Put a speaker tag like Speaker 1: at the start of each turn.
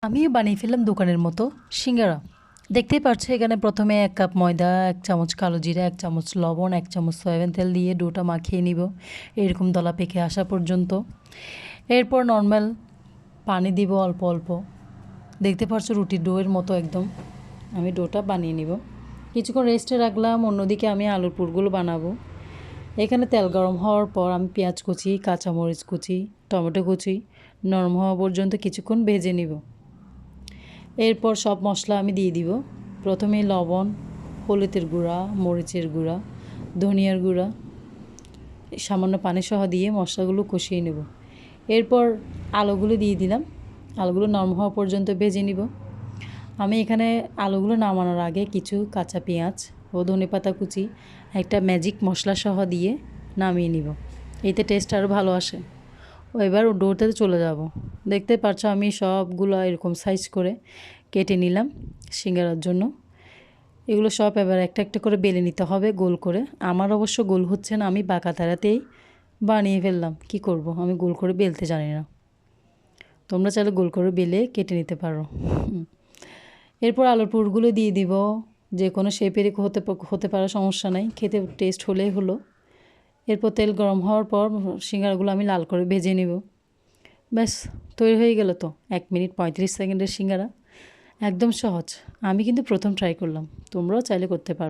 Speaker 1: আমিও বানিয়ে ফেললাম দোকানের মতো সিঙ্গারা। দেখতেই পাচ্ছ এখানে প্রথমে 1 কাপ ময়দা, 1 চামচ কালো জিরা, 1 চামচ লবণ, 1 চামচ সয়াবিন তেল দিয়ে ডোটা মাখিয়ে নিব এরকম দলা পেকে আসা পর্যন্ত। এরপর নর্মাল পানি দিব অল্প অল্প। দেখতে পাচ্ছ রুটির ডোয়ের মতো একদম আমি ডোটা বানিয়ে নিব। কিছুক্ষণ রেস্টে রাখলাম। অন্যদিকে আমি আলুর পুরগুলো বানাবো। এখানে তেল গরম হওয়ার পর আমি পেঁয়াজ কুচি, কাঁচামরিচ কুচি, টমেটো কুচি নরম হওয়া পর্যন্ত কিছুক্ষণ ভেজে নিব। এরপর সব মশলা আমি দিয়ে দিব। প্রথমে লবণ, হলুদের গুঁড়া, মরিচের গুঁড়া, ধনিয়ার গুঁড়া সামান্য পানি সহ দিয়ে মশলাগুলো কষিয়ে নেব। এরপর আলুগুলো দিয়ে দিলাম। আলুগুলো নরম হওয়া পর্যন্ত ভেজে নিব। আমি এখানে আলুগুলো নামানোর আগে কিছু কাঁচা পেঁয়াজ ও ধনেপাতা কুচি একটা ম্যাজিক মশলা সহ দিয়ে নামিয়ে নিব। এতে টেস্ট আরও ভালো আসে। এবার ডোতে চলে যাব। দেখতে পাচ্ছ আমি সবগুলো এরকম সাইজ করে কেটে নিলাম সিঙ্গারার জন্য। এগুলো সব এবার একটা একটা করে বেলে নিতে হবে গোল করে। আমার অবশ্য গোল হচ্ছে না, আমি বাঁকা তারাতেই বানিয়ে ফেললাম। কি করব, আমি গোল করে বেলতে জানি না। তোমরা চাইলে গোল করে বেলে কেটে নিতে পারো। এরপর আলুর পুরগুলো দিয়ে দিব। যে কোনো শেপেরই হতে পারে, সমস্যা নাই, খেতে টেস্ট হলেই হলো। এরপর তেল গরম হওয়ার পর সিঙ্গারাগুলো আমি লাল করে ভেজে নিব। ব্যাস তৈরি হয়ে গেল তো 1 মিনিট 35 সেকেন্ডের সিঙ্গারা। একদম সহজ। আমি কিন্তু প্রথম ট্রাই করলাম, তোমরাও চাইলে করতে পারো।